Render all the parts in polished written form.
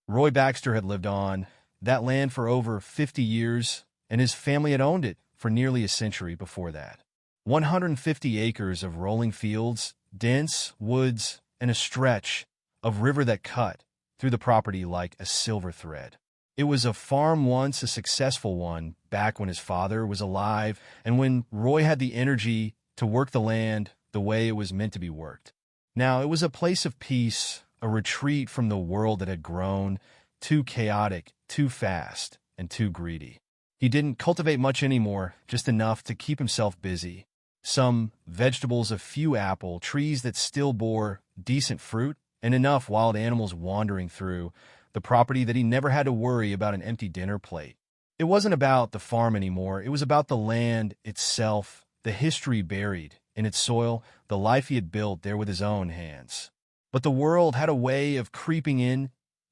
Roy Baxter had lived on that land for over 50 years, and his family had owned it for nearly a century before that. 150 acres of rolling fields, dense woods, and a stretch of river that cut through the property like a silver thread. It was a farm once a successful one back when his father was alive and when Roy had the energy to work the land the way it was meant to be worked. Now, it was a place of peace, a retreat from the world that had grown too chaotic, too fast, and too greedy. He didn't cultivate much anymore, just enough to keep himself busy. Some vegetables, a few apple trees that still bore decent fruit, and enough wild animals wandering through the property that he never had to worry about an empty dinner plate. It wasn't about the farm anymore. It was about the land itself, the history buried in its soil, the life he had built there with his own hands. But the world had a way of creeping in,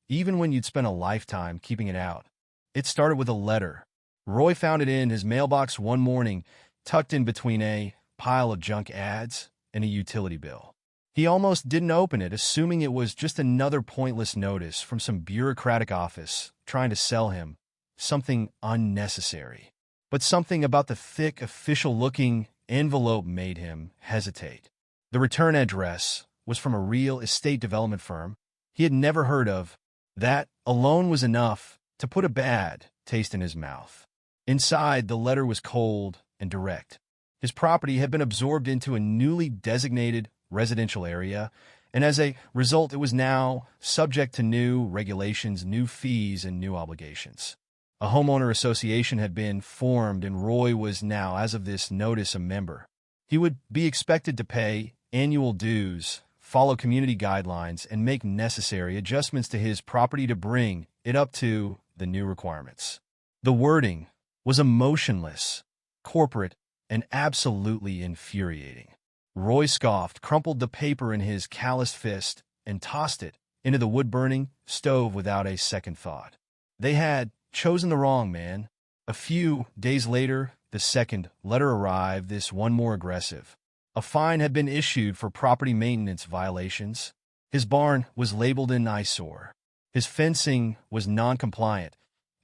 even when you'd spent a lifetime keeping it out. It started with a letter. Roy found it in his mailbox one morning, tucked in between a pile of junk ads and a utility bill. He almost didn't open it, assuming it was just another pointless notice from some bureaucratic office trying to sell him something unnecessary. But something about the thick, official-looking envelope made him hesitate. The return address was from a real estate development firm he had never heard of. That alone was enough to put a bad taste in his mouth. Inside, the letter was cold and direct. His property had been absorbed into a newly designated residential area, and as a result, it was now subject to new regulations, new fees, and new obligations. A homeowner association had been formed, and Roy was now, as of this notice, a member. He would be expected to pay annual dues, follow community guidelines, and make necessary adjustments to his property to bring it up to the new requirements. The wording was emotionless, corporate, and absolutely infuriating. Roy scoffed, crumpled the paper in his calloused fist, and tossed it into the wood-burning stove without a second thought. They had chosen the wrong man. A few days later, the second letter arrived, this one more aggressive. A fine had been issued for property maintenance violations. His barn was labeled an eyesore. His fencing was non-compliant,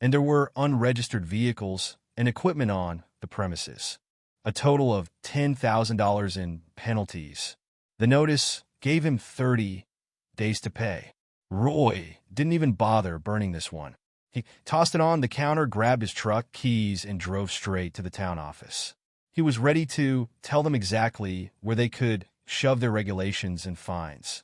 and there were unregistered vehicles and equipment on the premises. A total of $10,000 in penalties. The notice gave him 30 days to pay. Roy didn't even bother burning this one. He tossed it on the counter, grabbed his truck, keys, and drove straight to the town office. He was ready to tell them exactly where they could shove their regulations and fines.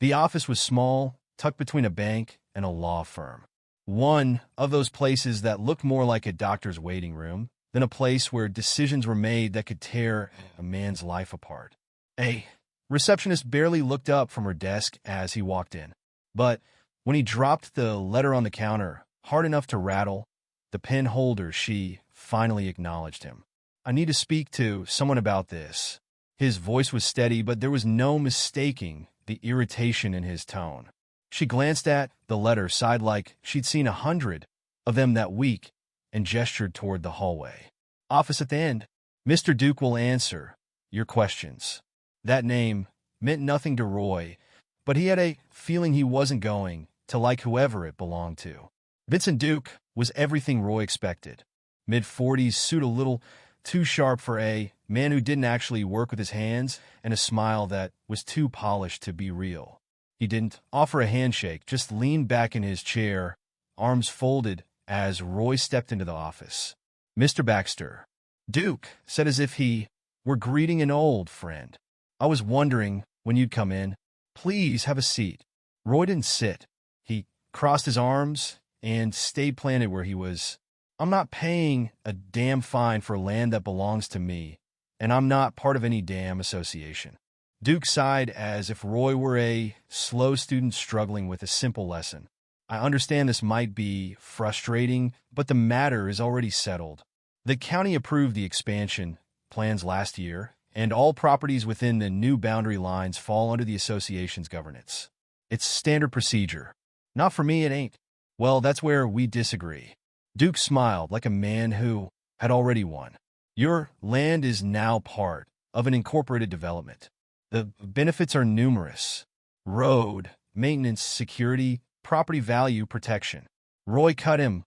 The office was small, tucked between a bank and a law firm. One of those places that looked more like a doctor's waiting room than a place where decisions were made that could tear a man's life apart. A receptionist barely looked up from her desk as he walked in. But when he dropped the letter on the counter, hard enough to rattle the pen holder, she finally acknowledged him. "I need to speak to someone about this." His voice was steady, but there was no mistaking the irritation in his tone. She glanced at the letter, sighed like she'd seen 100 of them that week, and gestured toward the hallway. "Office at the end. Mr. Duke will answer your questions." That name meant nothing to Roy, but he had a feeling he wasn't going to like whoever it belonged to. Vincent Duke was everything Roy expected. Mid-40s, suit a little too sharp for a man who didn't actually work with his hands, and a smile that was too polished to be real. He didn't offer a handshake, just leaned back in his chair, arms folded, as Roy stepped into the office. "Mr. Baxter," Duke said as if he were greeting an old friend. "I was wondering when you'd come in. Please have a seat." Roy didn't sit. He crossed his arms and stayed planted where he was. "I'm not paying a damn fine for land that belongs to me, and I'm not part of any damn association." Duke sighed as if Roy were a slow student struggling with a simple lesson. "I understand this might be frustrating, but the matter is already settled. The county approved the expansion plans last year, and all properties within the new boundary lines fall under the association's governance. It's standard procedure." "Not for me, it ain't." "Well, that's where we disagree." Duke smiled like a man who had already won. "Your land is now part of an incorporated development. The benefits are numerous: road, maintenance, security, property value protection. Roy cut him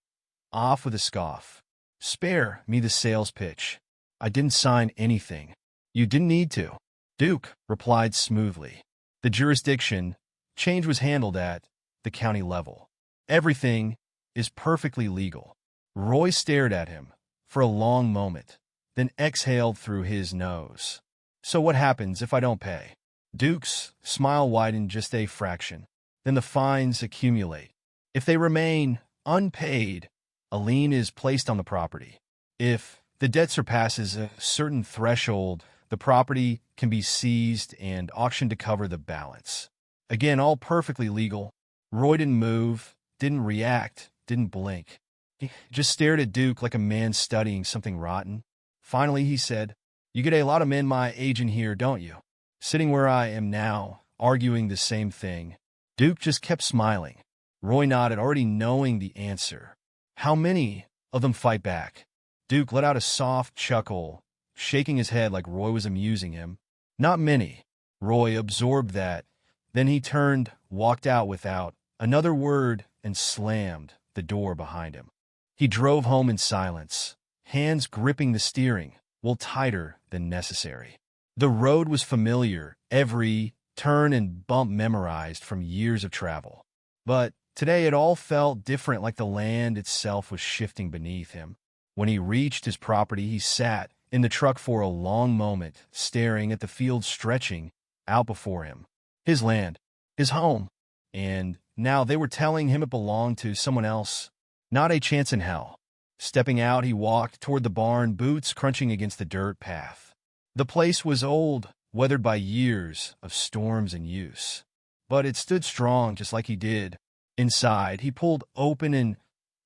off with a scoff. Spare me the sales pitch. I didn't sign anything. You didn't need to. Duke replied smoothly. The jurisdiction change was handled at the county level. Everything is perfectly legal. Roy stared at him for a long moment, then exhaled through his nose. So what happens if I don't pay? Duke's smile widened just a fraction. Then the fines accumulate. If they remain unpaid, a lien is placed on the property. If the debt surpasses a certain threshold, the property can be seized and auctioned to cover the balance. Again, all perfectly legal. Roy didn't move, didn't react, didn't blink. He just stared at Duke like a man studying something rotten. Finally, he said, "You get a lot of men my age in here, don't you?" Sitting where I am now, arguing the same thing. Duke just kept smiling. Roy nodded, already knowing the answer. How many of them fight back? Duke let out a soft chuckle, shaking his head like Roy was amusing him. Not many. Roy absorbed that. Then he turned, walked out without another word, and slammed the door behind him. He drove home in silence, hands gripping the steering, well tighter than necessary. The road was familiar, every turn and bump memorized from years of travel. But today it all felt different, like the land itself was shifting beneath him. When he reached his property, he sat in the truck for a long moment, staring at the field stretching out before him. His land, his home. And now they were telling him it belonged to someone else. Not a chance in hell. Stepping out, he walked toward the barn, boots crunching against the dirt path. The place was old, weathered by years of storms and use. But it stood strong, just like he did. Inside, he pulled open an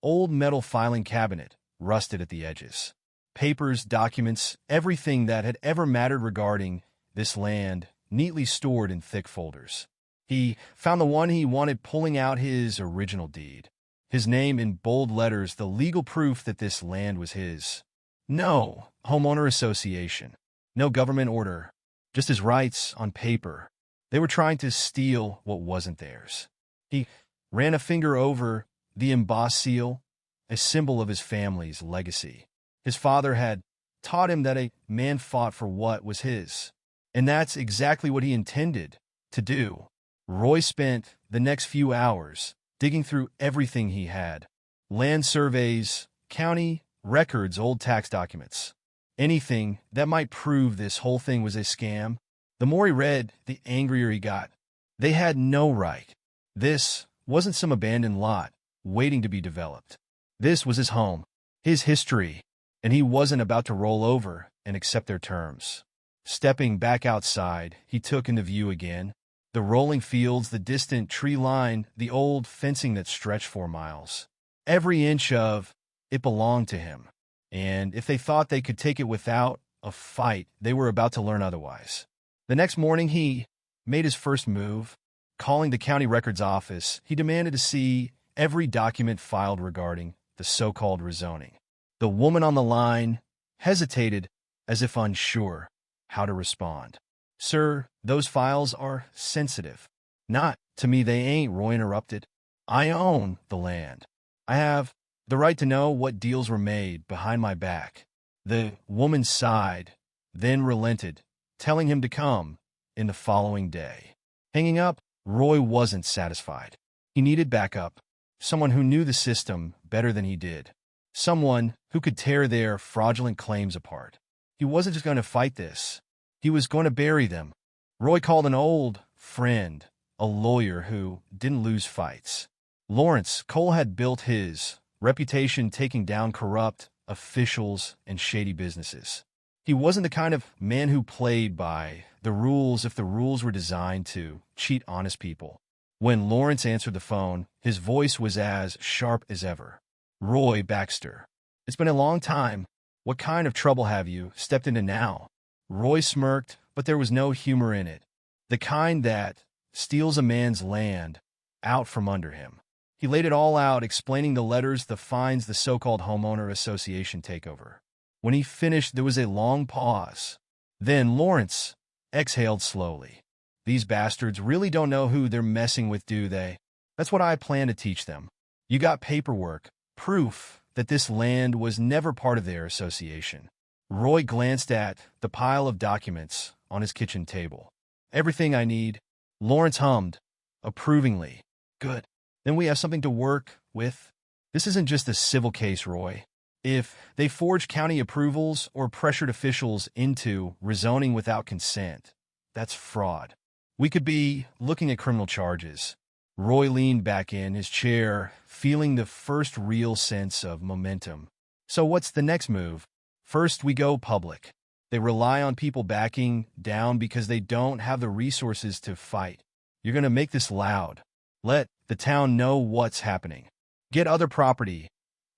old metal filing cabinet, rusted at the edges. Papers, documents, everything that had ever mattered regarding this land, neatly stored in thick folders. He found the one he wanted, pulling out his original deed. His name in bold letters, the legal proof that this land was his. No homeowner association. No government order. Just his rights on paper. They were trying to steal what wasn't theirs. He ran a finger over the embossed seal, a symbol of his family's legacy. His father had taught him that a man fought for what was his. And that's exactly what he intended to do. Roy spent the next few hours digging through everything he had. Land surveys, county records, old tax documents. Anything that might prove this whole thing was a scam. The more he read, the angrier he got. They had no right. This wasn't some abandoned lot waiting to be developed. This was his home, his history, and he wasn't about to roll over and accept their terms. Stepping back outside, he took into view again. The rolling fields, the distant tree line, the old fencing that stretched 4 miles. Every inch of it belonged to him. And if they thought they could take it without a fight, they were about to learn otherwise. The next morning, he made his first move. Calling the county records office, he demanded to see every document filed regarding the so-called rezoning. The woman on the line hesitated as if unsure how to respond. "Sir, those files are sensitive." "Not to me, they ain't," Roy interrupted. "I own the land. I have the right to know what deals were made behind my back." The woman sighed, then relented, telling him to come in the following day. Hanging up, Roy wasn't satisfied. He needed backup, someone who knew the system better than he did, someone who could tear their fraudulent claims apart. He wasn't just going to fight this. He was going to bury them. Roy called an old friend, a lawyer who didn't lose fights. Lawrence Cole had built his reputation taking down corrupt officials and shady businesses. He wasn't the kind of man who played by the rules if the rules were designed to cheat honest people. When Lawrence answered the phone, his voice was as sharp as ever. "Roy Baxter. It's been a long time. What kind of trouble have you stepped into now?" Roy smirked, but there was no humor in it. The kind that steals a man's land out from under him. He laid it all out, explaining the letters, the fines, the so-called homeowner association takeover. When he finished, there was a long pause. Then Lawrence exhaled slowly. "These bastards really don't know who they're messing with, do they? That's what I plan to teach them. You got paperwork, proof that this land was never part of their association. Roy glanced at the pile of documents on his kitchen table. Everything I need. Lawrence hummed approvingly. Good. Then we have something to work with. This isn't just a civil case, Roy. If they forged county approvals or pressured officials into rezoning without consent, that's fraud. We could be looking at criminal charges. Roy leaned back in his chair, feeling the first real sense of momentum. So what's the next move? First, we go public. They rely on people backing down because they don't have the resources to fight. You're going to make this loud. Let the town know what's happening. Get other property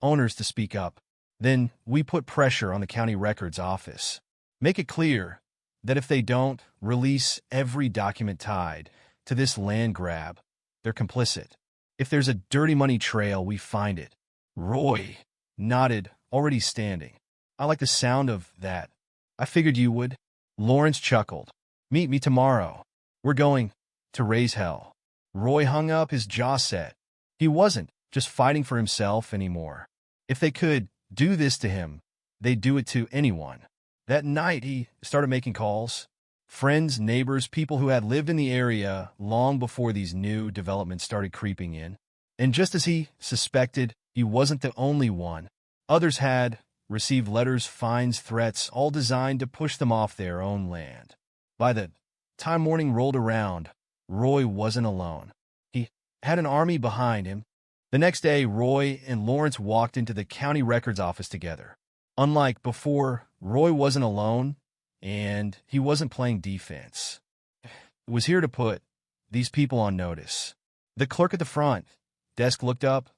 owners to speak up. Then we put pressure on the county records office. Make it clear that if they don't release every document tied to this land grab, they're complicit. If there's a dirty money trail, we find it. Roy nodded, already standing. I like the sound of that. I figured you would. Lawrence chuckled. Meet me tomorrow. We're going to raise hell. Roy hung up, his jaw set. He wasn't just fighting for himself anymore. If they could do this to him, they'd do it to anyone. That night, he started making calls. Friends, neighbors, people who had lived in the area long before these new developments started creeping in. And just as he suspected, he wasn't the only one. Others had received letters, fines, threats, all designed to push them off their own land. By the time morning rolled around, Roy wasn't alone. He had an army behind him. The next day, Roy and Lawrence walked into the county records office together. Unlike before, Roy wasn't alone, and he wasn't playing defense. He was here to put these people on notice. The clerk at the front desk looked up,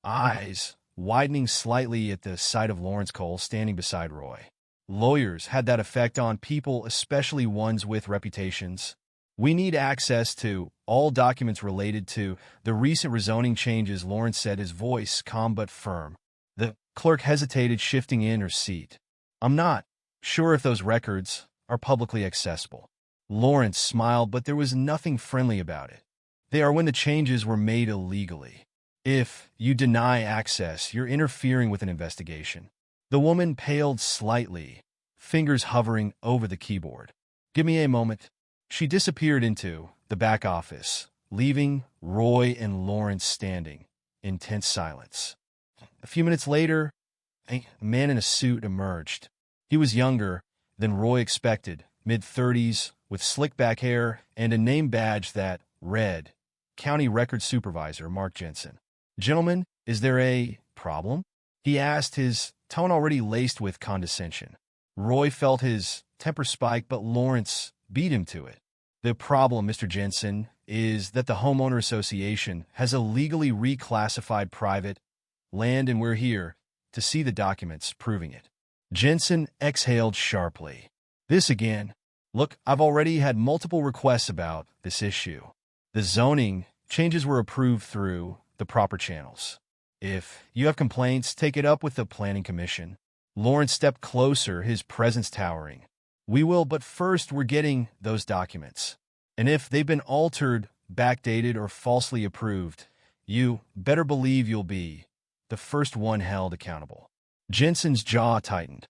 eyes widening slightly at the sight of Lawrence Cole standing beside Roy. Lawyers had that effect on people, especially ones with reputations. We need access to all documents related to the recent rezoning changes, Lawrence said, his voice calm but firm. The clerk hesitated, shifting in her seat. I'm not sure if those records are publicly accessible. Lawrence smiled, but there was nothing friendly about it. They are when the changes were made illegally. If you deny access, you're interfering with an investigation. The woman paled slightly, fingers hovering over the keyboard. Give me a moment. She disappeared into the back office, leaving Roy and Lawrence standing in tense silence. A few minutes later, a man in a suit emerged. He was younger than Roy expected, mid-30s, with slick back hair and a name badge that read, County Record Supervisor Mark Jensen. Gentlemen, is there a problem? He asked, his tone already laced with condescension. Roy felt his temper spike, but Lawrence beat him to it. The problem, Mr. Jensen, is that the Homeowner Association has illegally reclassified private land, and we're here to see the documents proving it. Jensen exhaled sharply. This again. Look, I've already had multiple requests about this issue. The zoning changes were approved through the proper channels. If you have complaints, take it up with the Planning Commission. Lawrence stepped closer, his presence towering. We will, but first we're getting those documents. And if they've been altered, backdated, or falsely approved, you better believe you'll be the first one held accountable. Jensen's jaw tightened.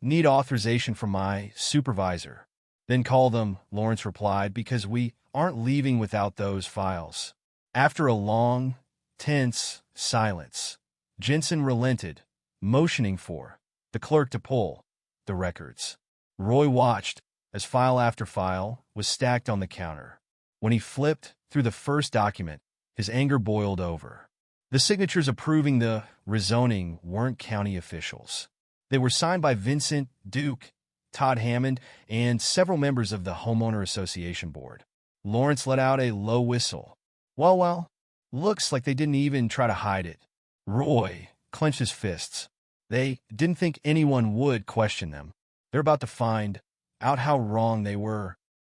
Need authorization from my supervisor. Then call them, Lawrence replied, because we aren't leaving without those files. After a long, tense silence, Jensen relented, motioning for the clerk to pull the records. Roy watched as file after file was stacked on the counter. When he flipped through the first document, his anger boiled over. The signatures approving the rezoning weren't county officials. They were signed by Vincent, Duke, Todd Hammond, and several members of the Homeowner Association Board. Lawrence let out a low whistle. Well, looks like they didn't even try to hide it. Roy clenched his fists. They didn't think anyone would question them. They're about to find out how wrong they were.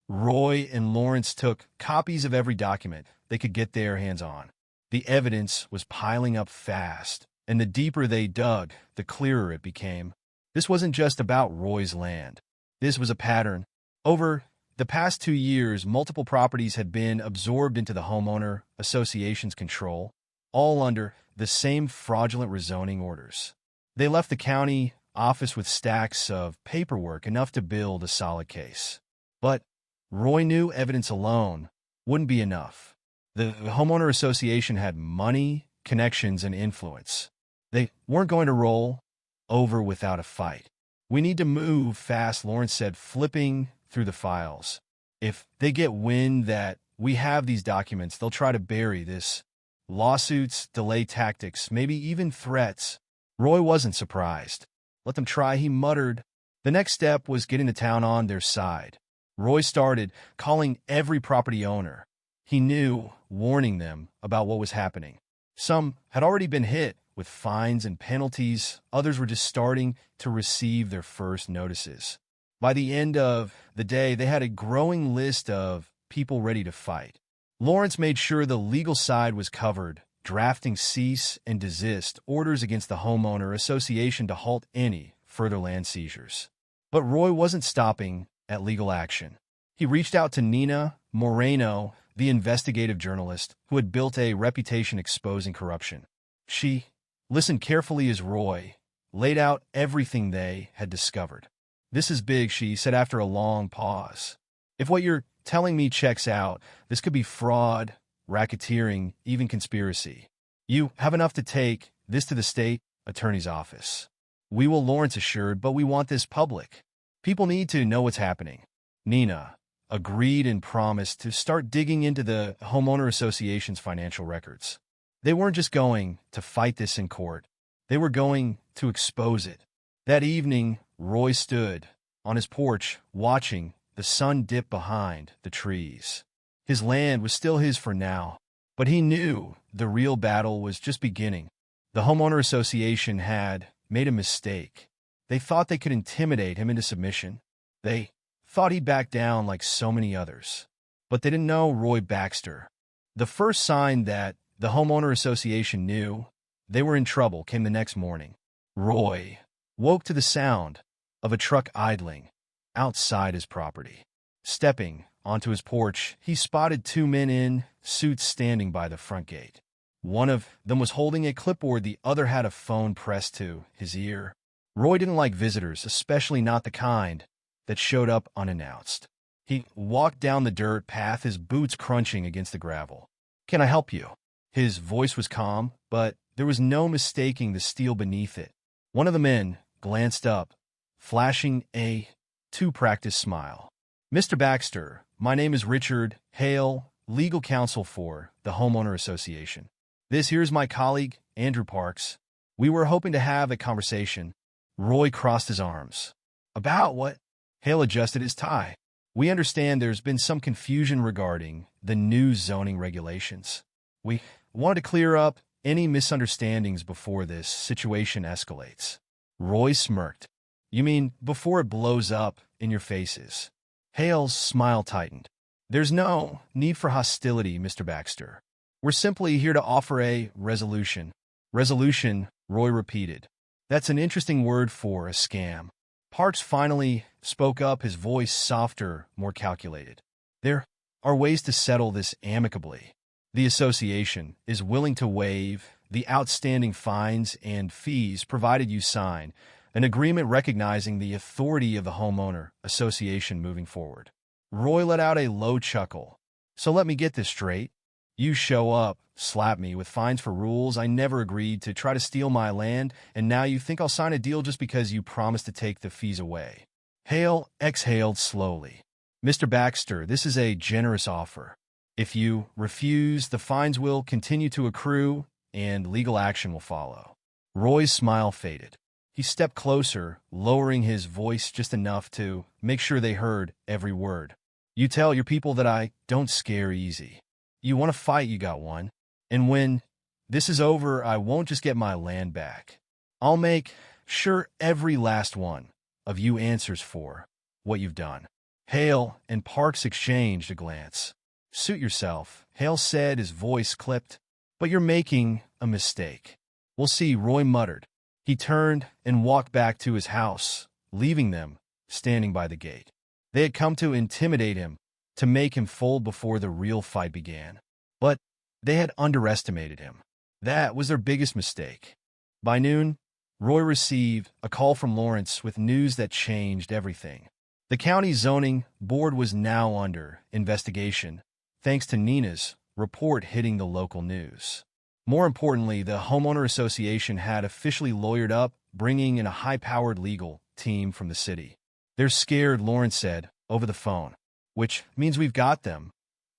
Roy and Lawrence took copies of every document they could get their hands on. The evidence was piling up fast, and the deeper they dug, the clearer it became. This wasn't just about Roy's land. This was a pattern. Over the past 2 years, multiple properties had been absorbed into the homeowner association's control, all under the same fraudulent rezoning orders. They left the county office with stacks of paperwork enough to build a solid case. But Roy knew evidence alone wouldn't be enough. The homeowner association had money, connections, and influence. They weren't going to roll over without a fight. "We need to move fast," Lawrence said, flipping through the files. "If they get wind that we have these documents, they'll try to bury this. Lawsuits, delay tactics, maybe even threats." Roy wasn't surprised. "Let them try," he muttered. The next step was getting the town on their side. Roy started calling every property owner he knew, warning them about what was happening. Some had already been hit with fines and penalties. Others were just starting to receive their first notices. By the end of the day, they had a growing list of people ready to fight. Lawrence made sure the legal side was covered, drafting cease and desist orders against the homeowner association to halt any further land seizures. But Roy wasn't stopping at legal action. He reached out to Nina Moreno, the investigative journalist who had built a reputation exposing corruption. She listened carefully as Roy laid out everything they had discovered. "This is big," she said after a long pause. "If what you're telling me checks out, this could be fraud, racketeering, even conspiracy. You have enough to take this to the state attorney's office." "We will," Lawrence assured, "but we want this public. People need to know what's happening." Nina agreed and promised to start digging into the homeowner association's financial records. They weren't just going to fight this in court. They were going to expose it. That evening, Roy stood on his porch watching the sun dip behind the trees. His land was still his for now, but he knew the real battle was just beginning. The homeowner association had made a mistake. They thought they could intimidate him into submission. They thought he'd back down like so many others. But they didn't know Roy Baxter. The first sign that the homeowner association knew they were in trouble came the next morning. Roy woke to the sound of a truck idling outside his property. Stepping onto his porch, he spotted two men in suits standing by the front gate. One of them was holding a clipboard, the other had a phone pressed to his ear. Roy didn't like visitors, especially not the kind that showed up unannounced. He walked down the dirt path, his boots crunching against the gravel. "Can I help you?" His voice was calm, but there was no mistaking the steel beneath it. One of the men glanced up, flashing a too-practiced smile. "Mr. Baxter, my name is Richard Hale, legal counsel for the Homeowner Association. This here's my colleague, Andrew Parks. We were hoping to have a conversation." Roy crossed his arms. "About what?" Hale adjusted his tie. "We understand there's been some confusion regarding the new zoning regulations. We wanted to clear up any misunderstandings before this situation escalates." Roy smirked. "You mean before it blows up in your faces?" Hale's smile tightened. "There's no need for hostility, Mr. Baxter. We're simply here to offer a resolution." "Resolution," Roy repeated. "That's an interesting word for a scam." Parks finally spoke up, his voice softer, more calculated. "There are ways to settle this amicably. The association is willing to waive the outstanding fines and fees provided you sign an agreement recognizing the authority of the homeowner association moving forward." Roy let out a low chuckle. "So let me get this straight. You show up, slap me with fines for rules I never agreed to, try to steal my land, and now you think I'll sign a deal just because you promised to take the fees away." Hale exhaled slowly. "Mr. Baxter, this is a generous offer. If you refuse, the fines will continue to accrue and legal action will follow." Roy's smile faded. He stepped closer, lowering his voice just enough to make sure they heard every word. "You tell your people that I don't scare easy. You want to fight, you got one. And when this is over, I won't just get my land back. I'll make sure every last one of you answers for what you've done." Hale and Parks exchanged a glance. "Suit yourself," Hale said, his voice clipped. "But you're making a mistake." "We'll see," Roy muttered. He turned and walked back to his house, leaving them standing by the gate. They had come to intimidate him, to make him fold before the real fight began. But they had underestimated him. That was their biggest mistake. By noon, Roy received a call from Lawrence with news that changed everything. The county zoning board was now under investigation, thanks to Nina's report hitting the local news. More importantly, the homeowner association had officially lawyered up, bringing in a high-powered legal team from the city. "They're scared," Lawrence said, over the phone. "Which means we've got them,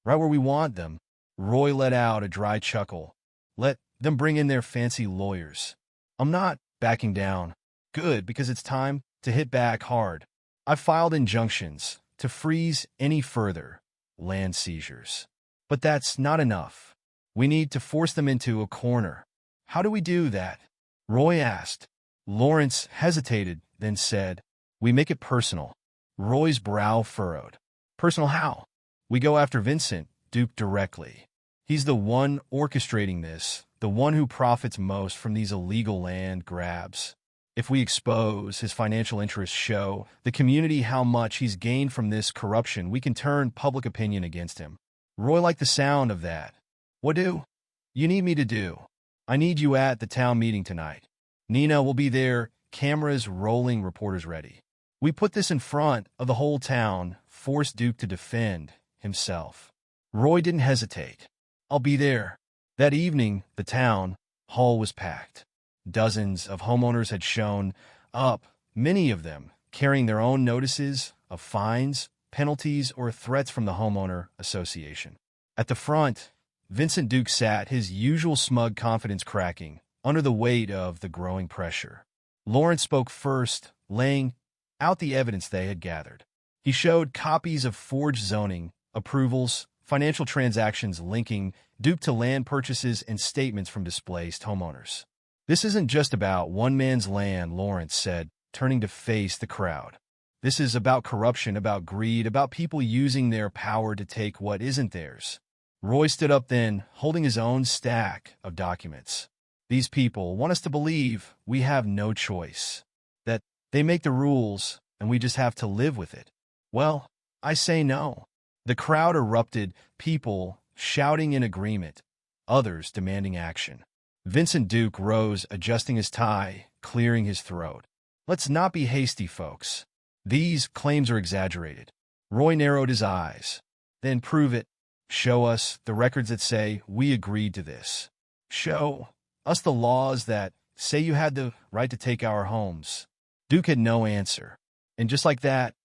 right where we want them." Roy let out a dry chuckle. "Let them bring in their fancy lawyers. I'm not backing down." "Good, because it's time to hit back hard. I filed injunctions to freeze any further land seizures. But that's not enough. We need to force them into a corner." "How do we do that?" Roy asked. Lawrence hesitated, then said, "We make it personal." Roy's brow furrowed. "Personal how?" "We go after Vincent Duke directly. He's the one orchestrating this, the one who profits most from these illegal land grabs. If we expose his financial interests, show the community how much he's gained from this corruption, we can turn public opinion against him." Roy liked the sound of that. "What do you need me to do?" "I need you at the town meeting tonight. Nina will be there, cameras rolling, reporters ready. We put this in front of the whole town, force Duke to defend himself." Roy didn't hesitate. "I'll be there." That evening, the town hall was packed. Dozens of homeowners had shown up, many of them carrying their own notices of fines, penalties, or threats from the homeowner association. At the front, Vincent Duke sat, his usual smug confidence cracking under the weight of the growing pressure. Lawrence spoke first, laying out the evidence they had gathered. He showed copies of forged zoning approvals, financial transactions linking Duke to land purchases, and statements from displaced homeowners. "This isn't just about one man's land," Lawrence said, turning to face the crowd. "This is about corruption, about greed, about people using their power to take what isn't theirs." Roy stood up then, holding his own stack of documents. "These people want us to believe we have no choice, that they make the rules and we just have to live with it. Well, I say no." The crowd erupted, people shouting in agreement, others demanding action. Vincent Duke rose, adjusting his tie, clearing his throat. "Let's not be hasty, folks. These claims are exaggerated." Roy narrowed his eyes. "Then prove it. Show us the records that say we agreed to this. Show us the laws that say you had the right to take our homes." Duke had no answer. And just like that,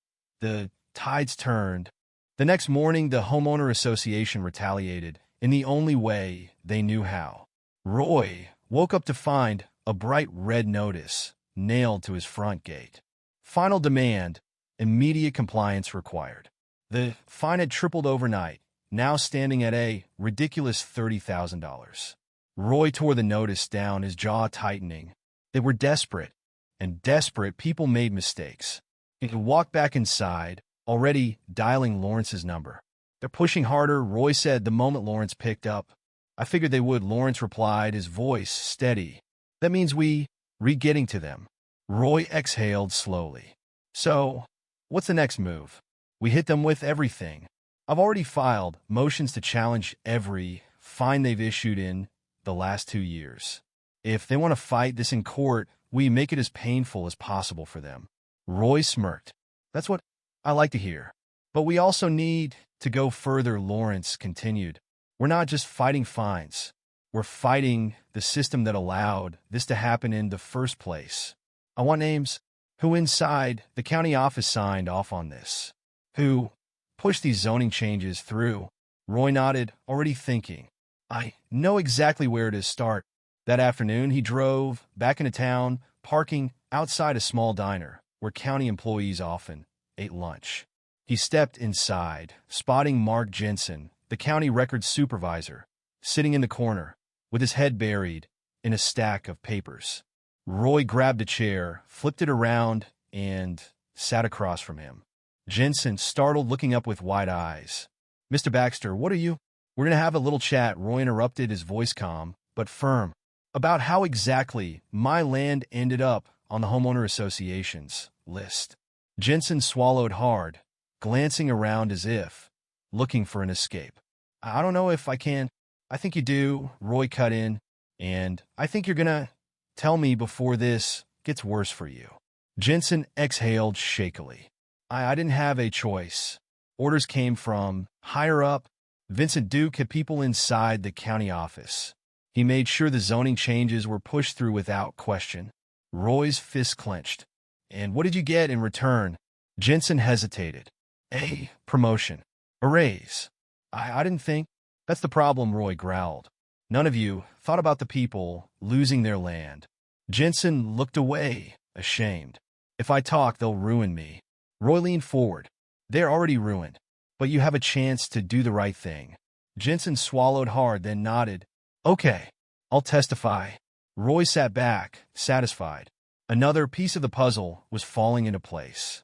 the tides turned. The next morning, the homeowner association retaliated in the only way they knew how. Roy woke up to find a bright red notice nailed to his front gate. "Final demand, immediate compliance required." The fine had tripled overnight, now standing at a ridiculous $30,000. Roy tore the notice down, his jaw tightening. They were desperate, and desperate people made mistakes. He walked back inside, already dialing Lawrence's number. "They're pushing harder," Roy said the moment Lawrence picked up. "I figured they would," Lawrence replied, his voice steady. "That means we re-getting to them." Roy exhaled slowly. "So, what's the next move?" "We hit them with everything. I've already filed motions to challenge every fine they've issued in the last 2 years. If they want to fight this in court, we make it as painful as possible for them." Roy smirked. "That's what I like to hear. But we also need to go further," Lawrence continued. "We're not just fighting fines. We're fighting the system that allowed this to happen in the first place. I want names. Who inside the county office signed off on this? Who pushed these zoning changes through?" Roy nodded, already thinking. "I know exactly where to start." That afternoon, he drove back into town, parking outside a small diner where county employees often ate lunch. He stepped inside, spotting Mark Jensen, the county records supervisor, sitting in the corner with his head buried in a stack of papers. Roy grabbed a chair, flipped it around, and sat across from him. Jensen, startled, looking up with wide eyes. "Mr. Baxter, what are you—" "We're going to have a little chat," Roy interrupted, his voice calm but firm. "About how exactly my land ended up on the homeowner association's list." Jensen swallowed hard. glancing around as if looking for an escape. I don't know if I can. I think you do, Roy cut in, and I think you're gonna tell me before this gets worse for you. Jensen exhaled shakily. I didn't have a choice. Orders came from higher up. Vincent Duke had people inside the county office. He made sure the zoning changes were pushed through without question. Roy's fist clenched. And what did you get in return? Jensen hesitated. A promotion. A raise. I didn't think. That's the problem, Roy growled. None of you thought about the people losing their land. Jensen looked away, ashamed. If I talk, they'll ruin me. Roy leaned forward. They're already ruined, but you have a chance to do the right thing. Jensen swallowed hard, then nodded. Okay, I'll testify. Roy sat back, satisfied. Another piece of the puzzle was falling into place.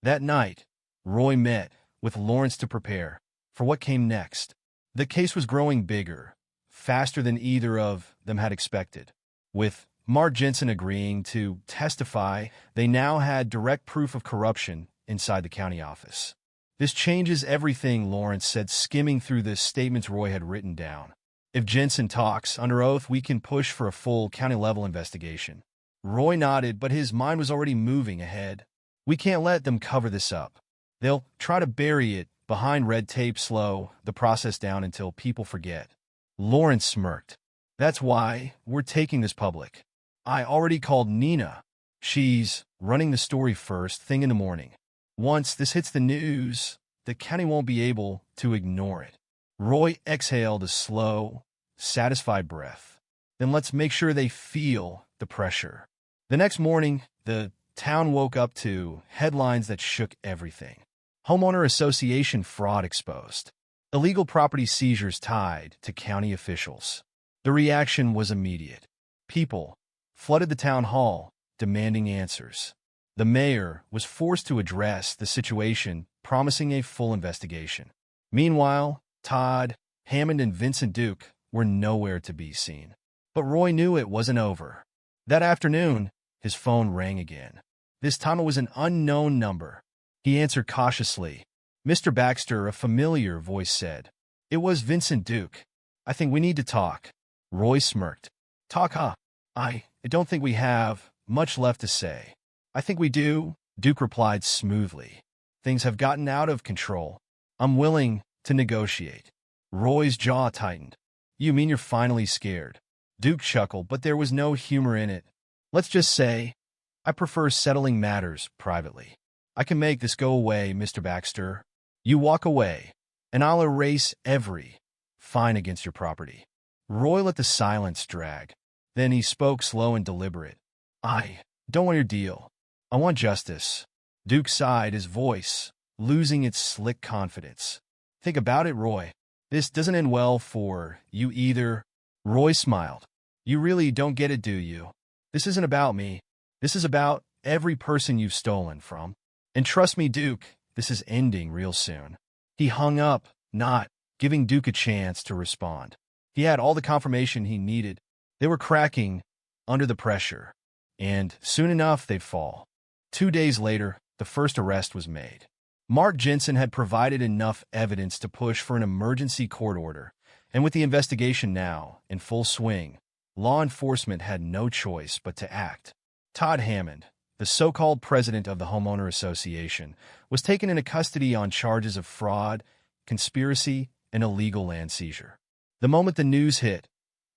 That night, Roy met with Lawrence to prepare for what came next. The case was growing bigger, faster than either of them had expected. With Mark Jensen agreeing to testify, they now had direct proof of corruption inside the county office. This changes everything, Lawrence said, skimming through the statements Roy had written down. If Jensen talks under oath, we can push for a full county-level investigation. Roy nodded, but his mind was already moving ahead. We can't let them cover this up. They'll try to bury it behind red tape, slow the process down until people forget. Lawrence smirked. That's why we're taking this public. I already called Nina. She's running the story first thing in the morning. Once this hits the news, the county won't be able to ignore it. Roy exhaled a slow, satisfied breath. Then let's make sure they feel the pressure. The next morning, the town woke up to headlines that shook everything. Homeowner Association fraud exposed. Illegal property seizures tied to county officials. The reaction was immediate. People flooded the town hall, demanding answers. The mayor was forced to address the situation, promising a full investigation. Meanwhile, Todd, Hammond, and Vincent Duke were nowhere to be seen. But Roy knew it wasn't over. That afternoon, his phone rang again. This time it was an unknown number. He answered cautiously. Mr. Baxter, a familiar voice said. It was Vincent Duke. I think we need to talk. Roy smirked. Talk, huh? I don't think we have much left to say. I think we do, Duke replied smoothly. Things have gotten out of control. I'm willing to negotiate. Roy's jaw tightened. You mean you're finally scared? Duke chuckled, but there was no humor in it. Let's just say, I prefer settling matters privately. I can make this go away, Mr. Baxter. You walk away, and I'll erase every fine against your property. Roy let the silence drag. Then he spoke slow and deliberate. I don't want your deal. I want justice. Duke sighed, his voice losing its slick confidence. Think about it, Roy. This doesn't end well for you either. Roy smiled. You really don't get it, do you? This isn't about me. This is about every person you've stolen from. And trust me, Duke, this is ending real soon. He hung up, not giving Duke a chance to respond. He had all the confirmation he needed. They were cracking under the pressure, and soon enough they'd fall. 2 days later, the first arrest was made. Mark Jensen had provided enough evidence to push for an emergency court order, and with the investigation now in full swing, law enforcement had no choice but to act. Todd Hammond, the so-called president of the Homeowner Association, was taken into custody on charges of fraud, conspiracy, and illegal land seizure. The moment the news hit,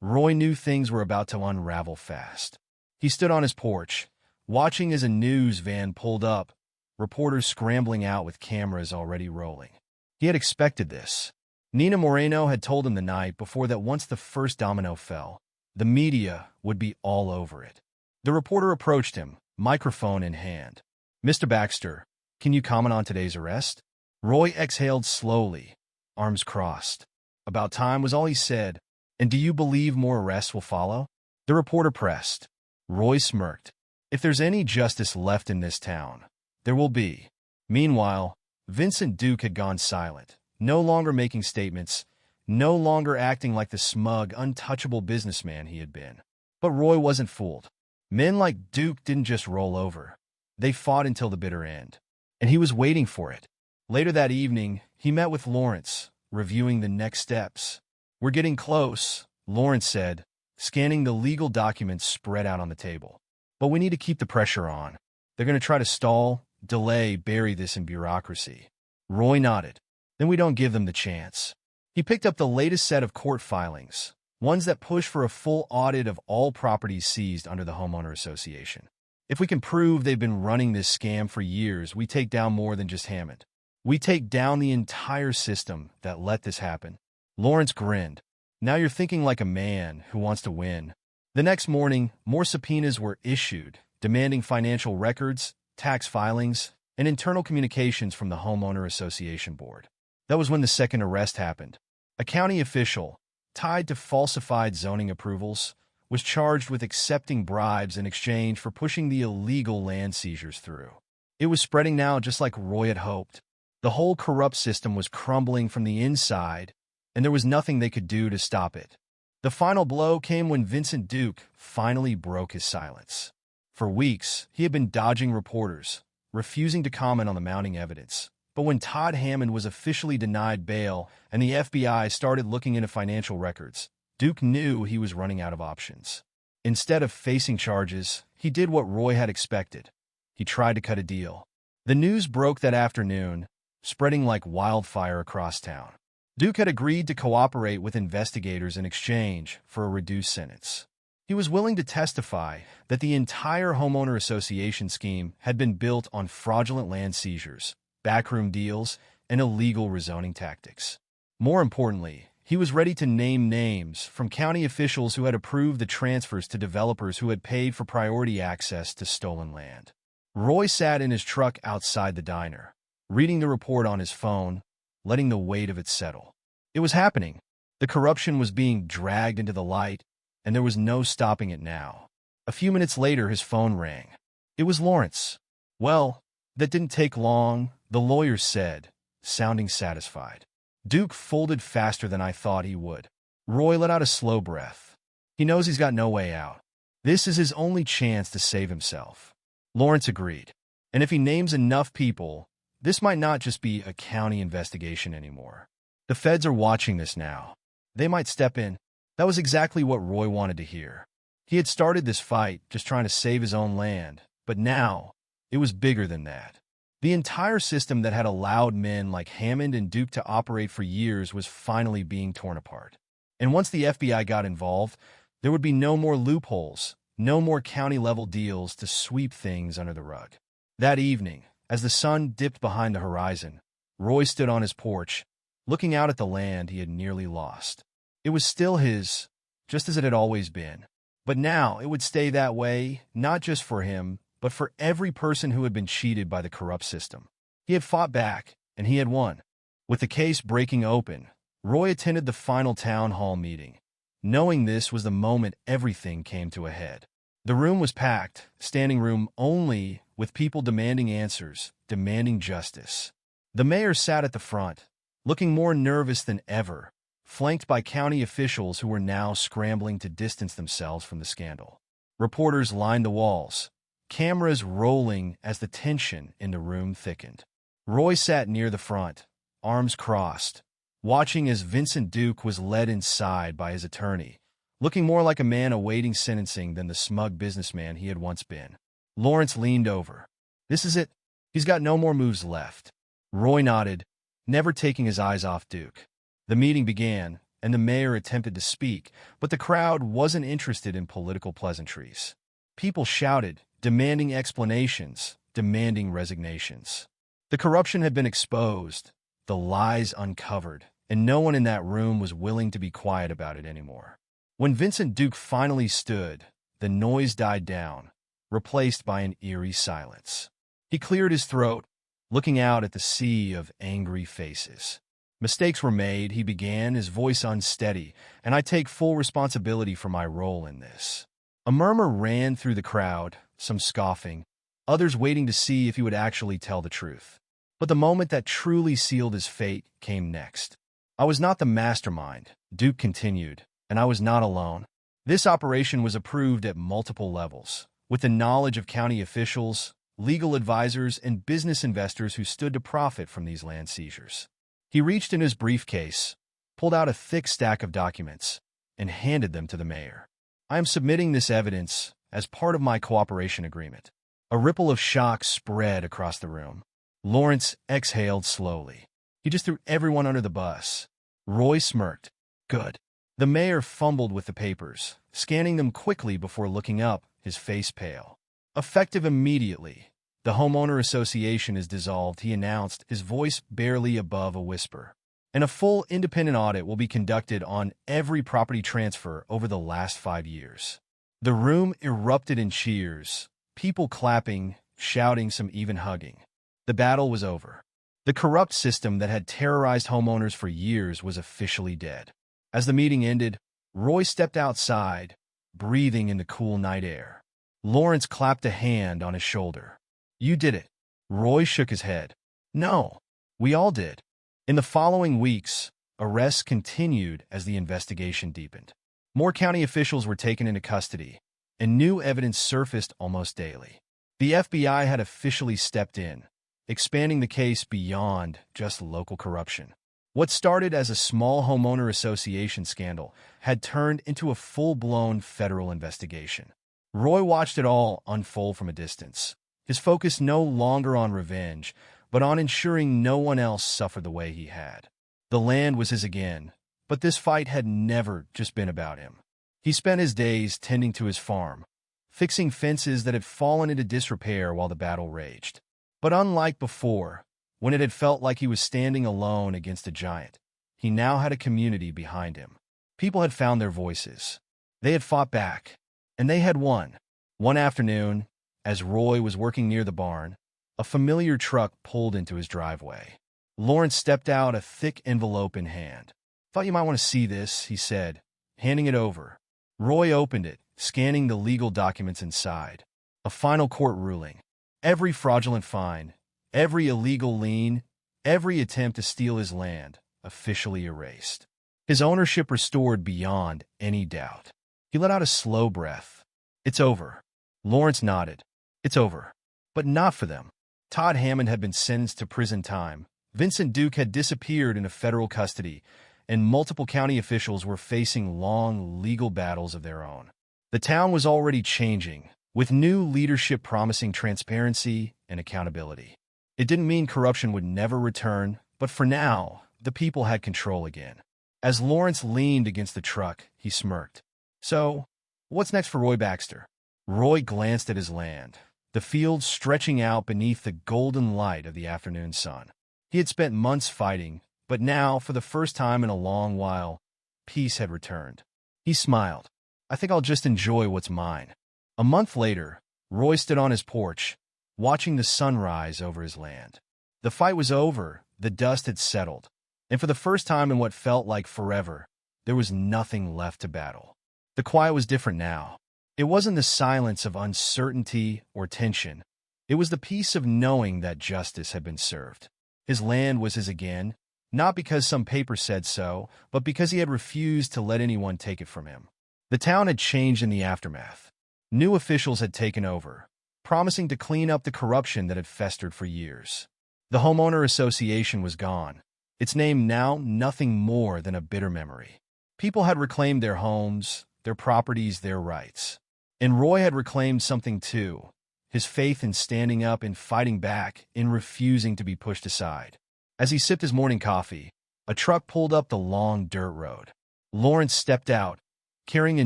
Roy knew things were about to unravel fast. He stood on his porch, watching as a news van pulled up, reporters scrambling out with cameras already rolling. He had expected this. Nina Moreno had told him the night before that once the first domino fell, the media would be all over it. The reporter approached him, microphone in hand. Mr. Baxter, can you comment on today's arrest? Roy exhaled slowly, arms crossed. About time was all he said. And do you believe more arrests will follow? The reporter pressed. Roy smirked. If there's any justice left in this town, there will be. Meanwhile, Vincent Duke had gone silent, no longer making statements, no longer acting like the smug, untouchable businessman he had been. But Roy wasn't fooled. Men like Duke didn't just roll over. They fought until the bitter end. And he was waiting for it. Later that evening, he met with Lawrence, reviewing the next steps. "We're getting close," Lawrence said, scanning the legal documents spread out on the table. "But we need to keep the pressure on. They're going to try to stall, delay, bury this in bureaucracy." Roy nodded. "Then we don't give them the chance." He picked up the latest set of court filings, ones that push for a full audit of all properties seized under the homeowner association. "If we can prove they've been running this scam for years, we take down more than just Hammond. We take down the entire system that let this happen." Lawrence grinned. "Now you're thinking like a man who wants to win." The next morning, more subpoenas were issued, demanding financial records, tax filings, and internal communications from the homeowner association board. That was when the second arrest happened. A county official, tied to falsified zoning approvals, was charged with accepting bribes in exchange for pushing the illegal land seizures through. It was spreading now just like Roy had hoped. The whole corrupt system was crumbling from the inside, and there was nothing they could do to stop it. The final blow came when Vincent Duke finally broke his silence. For weeks, he had been dodging reporters, refusing to comment on the mounting evidence. But when Todd Hammond was officially denied bail and the FBI started looking into financial records, Duke knew he was running out of options. Instead of facing charges, he did what Roy had expected. He tried to cut a deal. The news broke that afternoon, spreading like wildfire across town. Duke had agreed to cooperate with investigators in exchange for a reduced sentence. He was willing to testify that the entire homeowner association scheme had been built on fraudulent land seizures, backroom deals, and illegal rezoning tactics. More importantly, he was ready to name names from county officials who had approved the transfers to developers who had paid for priority access to stolen land. Roy sat in his truck outside the diner, reading the report on his phone, letting the weight of it settle. It was happening. The corruption was being dragged into the light, and there was no stopping it now. A few minutes later, his phone rang. It was Lawrence. "Well, that didn't take long," the lawyer said, sounding satisfied. "Duke folded faster than I thought he would." Roy let out a slow breath. He knows he's got no way out. This is his only chance to save himself. Lawrence agreed. And if he names enough people, this might not just be a county investigation anymore. The feds are watching this now. They might step in. That was exactly what Roy wanted to hear. He had started this fight just trying to save his own land, but now it was bigger than that. The entire system that had allowed men like Hammond and Duke to operate for years was finally being torn apart. And once the FBI got involved, there would be no more loopholes, no more county-level deals to sweep things under the rug. That evening, as the sun dipped behind the horizon, Roy stood on his porch, looking out at the land he had nearly lost. It was still his, just as it had always been. But now it would stay that way, not just for him, but for every person who had been cheated by the corrupt system. He had fought back, and he had won. With the case breaking open, Roy attended the final town hall meeting. Knowing this was the moment everything came to a head. The room was packed, standing room only, with people demanding answers, demanding justice. The mayor sat at the front, looking more nervous than ever, flanked by county officials who were now scrambling to distance themselves from the scandal. Reporters lined the walls, cameras rolling as the tension in the room thickened. Roy sat near the front, arms crossed, watching as Vincent Duke was led inside by his attorney, looking more like a man awaiting sentencing than the smug businessman he had once been. Lawrence leaned over. "This is it. He's got no more moves left." Roy nodded, never taking his eyes off Duke. The meeting began, and the mayor attempted to speak, but the crowd wasn't interested in political pleasantries. People shouted, demanding explanations, demanding resignations. The corruption had been exposed, the lies uncovered, and no one in that room was willing to be quiet about it anymore. When Vincent Duke finally stood, the noise died down, replaced by an eerie silence. He cleared his throat, looking out at the sea of angry faces. "Mistakes were made," he began, his voice unsteady, "and I take full responsibility for my role in this." A murmur ran through the crowd, some scoffing, others waiting to see if he would actually tell the truth. But the moment that truly sealed his fate came next. "I was not the mastermind," Duke continued, "and I was not alone. This operation was approved at multiple levels, with the knowledge of county officials, legal advisors, and business investors who stood to profit from these land seizures. He reached in his briefcase, pulled out a thick stack of documents, and handed them to the mayor. "I am submitting this evidence as part of my cooperation agreement." A ripple of shock spread across the room. Lawrence exhaled slowly. He just threw everyone under the bus. Roy smirked. "Good." The mayor fumbled with the papers, scanning them quickly before looking up, his face pale. "Effective immediately. The homeowner association is dissolved," he announced, his voice barely above a whisper. "And a full independent audit will be conducted on every property transfer over the last 5 years." The room erupted in cheers, people clapping, shouting, some even hugging. The battle was over. The corrupt system that had terrorized homeowners for years was officially dead. As the meeting ended, Roy stepped outside, breathing in the cool night air. Lawrence clapped a hand on his shoulder. "You did it." Roy shook his head. "No, we all did." In the following weeks, arrests continued as the investigation deepened. More county officials were taken into custody, and new evidence surfaced almost daily. The FBI had officially stepped in, expanding the case beyond just local corruption. What started as a small homeowner association scandal had turned into a full-blown federal investigation. Roy watched it all unfold from a distance, his focus no longer on revenge, but on ensuring no one else suffered the way he had. The land was his again, but this fight had never just been about him. He spent his days tending to his farm, fixing fences that had fallen into disrepair while the battle raged. But unlike before, when it had felt like he was standing alone against a giant, he now had a community behind him. People had found their voices. They had fought back, and they had won. One afternoon, as Roy was working near the barn, a familiar truck pulled into his driveway. Lawrence stepped out, a thick envelope in hand. "Thought you might want to see this," he said, handing it over. Roy opened it, scanning the legal documents inside. A final court ruling. Every fraudulent fine, every illegal lien, every attempt to steal his land, officially erased. His ownership restored beyond any doubt. He let out a slow breath. "It's over." Lawrence nodded. "It's over." But not for them. Todd Hammond had been sentenced to prison time. Vincent Duke had disappeared into federal custody, and multiple county officials were facing long legal battles of their own. The town was already changing, with new leadership promising transparency and accountability. It didn't mean corruption would never return, but for now, the people had control again. As Lawrence leaned against the truck, he smirked. "So, what's next for Roy Baxter?" Roy glanced at his land, the fields stretching out beneath the golden light of the afternoon sun. He had spent months fighting, but now, for the first time in a long while, peace had returned. He smiled. "I think I'll just enjoy what's mine." A month later, Roy stood on his porch, watching the sun rise over his land. The fight was over, the dust had settled, and for the first time in what felt like forever, there was nothing left to battle. The quiet was different now. It wasn't the silence of uncertainty or tension. It was the peace of knowing that justice had been served. His land was his again, not because some paper said so, but because he had refused to let anyone take it from him. The town had changed in the aftermath. New officials had taken over, promising to clean up the corruption that had festered for years. The homeowner association was gone, its name now nothing more than a bitter memory. People had reclaimed their homes, their properties, their rights. And Roy had reclaimed something too, his faith in standing up and fighting back, in refusing to be pushed aside. As he sipped his morning coffee, a truck pulled up the long dirt road. Lawrence stepped out, carrying a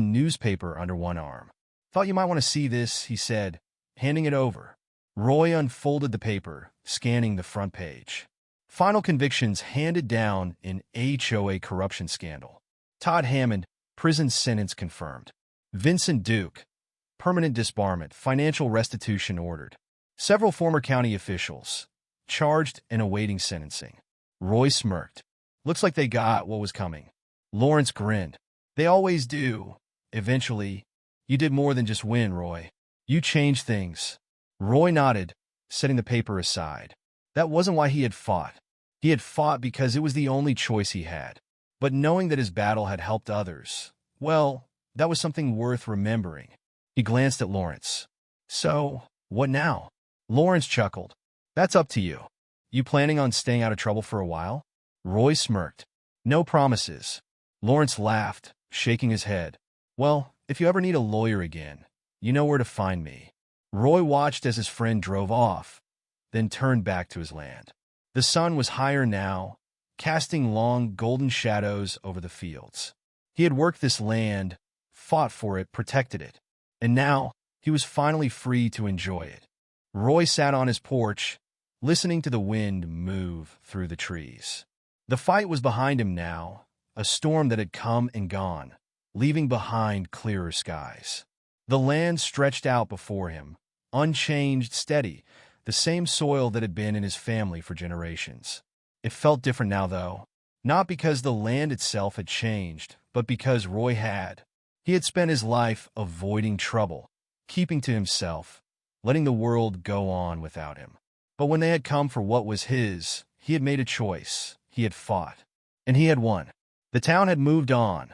newspaper under one arm. "Thought you might want to see this," he said, handing it over. Roy unfolded the paper, scanning the front page. Final convictions handed down in HOA corruption scandal. Todd Hammond, prison sentence confirmed. Vincent Duke, permanent disbarment, financial restitution ordered. Several former county officials, charged and awaiting sentencing. Roy smirked. "Looks like they got what was coming." Lawrence grinned. "They always do. Eventually, you did more than just win, Roy. You changed things." Roy nodded, setting the paper aside. That wasn't why he had fought. He had fought because it was the only choice he had. But knowing that his battle had helped others, well, that was something worth remembering. He glanced at Lawrence. "So, what now?" Lawrence chuckled. That's up to you. You planning on staying out of trouble for a while? Roy smirked. No promises. Lawrence laughed, shaking his head. Well, if you ever need a lawyer again, you know where to find me. Roy watched as his friend drove off, then turned back to his land. The sun was higher now, casting long golden shadows over the fields. He had worked this land, fought for it, protected it, and now he was finally free to enjoy it. Roy sat on his porch, listening to the wind move through the trees. The fight was behind him now, a storm that had come and gone, leaving behind clearer skies. The land stretched out before him, unchanged, steady, the same soil that had been in his family for generations. It felt different now, though, not because the land itself had changed, but because Roy had. He had spent his life avoiding trouble, keeping to himself, letting the world go on without him. But when they had come for what was his, he had made a choice. He had fought, and he had won. The town had moved on,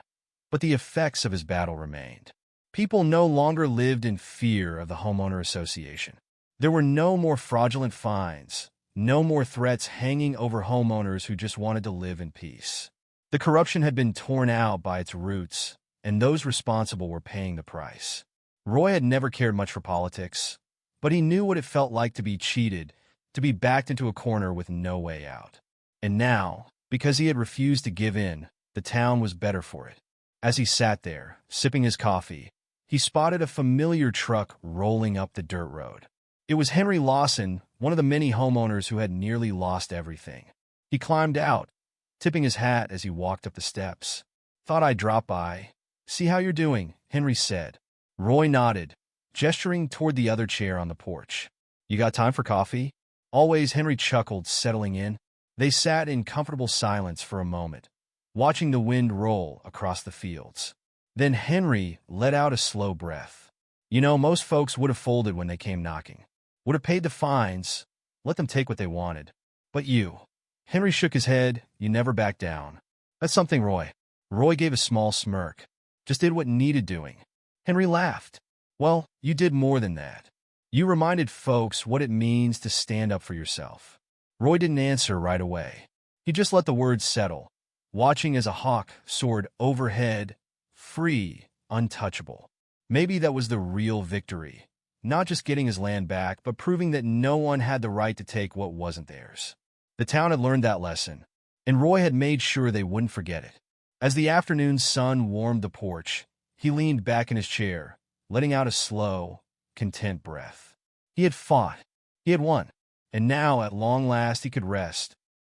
but the effects of his battle remained. People no longer lived in fear of the homeowner association. There were no more fraudulent fines, no more threats hanging over homeowners who just wanted to live in peace. The corruption had been torn out by its roots, and those responsible were paying the price. Roy had never cared much for politics, but he knew what it felt like to be cheated, to be backed into a corner with no way out. And now, because he had refused to give in, the town was better for it. As he sat there, sipping his coffee, he spotted a familiar truck rolling up the dirt road. It was Henry Lawson, one of the many homeowners who had nearly lost everything. He climbed out, tipping his hat as he walked up the steps. "Thought I'd drop by. See how you're doing," Henry said. Roy nodded, gesturing toward the other chair on the porch. "You got time for coffee?" "Always," Henry chuckled, settling in. They sat in comfortable silence for a moment, watching the wind roll across the fields. Then Henry let out a slow breath. "You know, most folks would have folded when they came knocking. Would have paid the fines, let them take what they wanted. But you." Henry shook his head. "You never backed down." "That's something, Roy." Roy gave a small smirk. "Just did what needed doing." Henry laughed. "Well, you did more than that. You reminded folks what it means to stand up for yourself." Roy didn't answer right away. He just let the words settle, watching as a hawk soared overhead, free, untouchable. Maybe that was the real victory. Not just getting his land back, but proving that no one had the right to take what wasn't theirs. The town had learned that lesson, and Roy had made sure they wouldn't forget it. As the afternoon sun warmed the porch, he leaned back in his chair, letting out a slow, content breath. He had fought. He had won. And now, at long last, he could rest,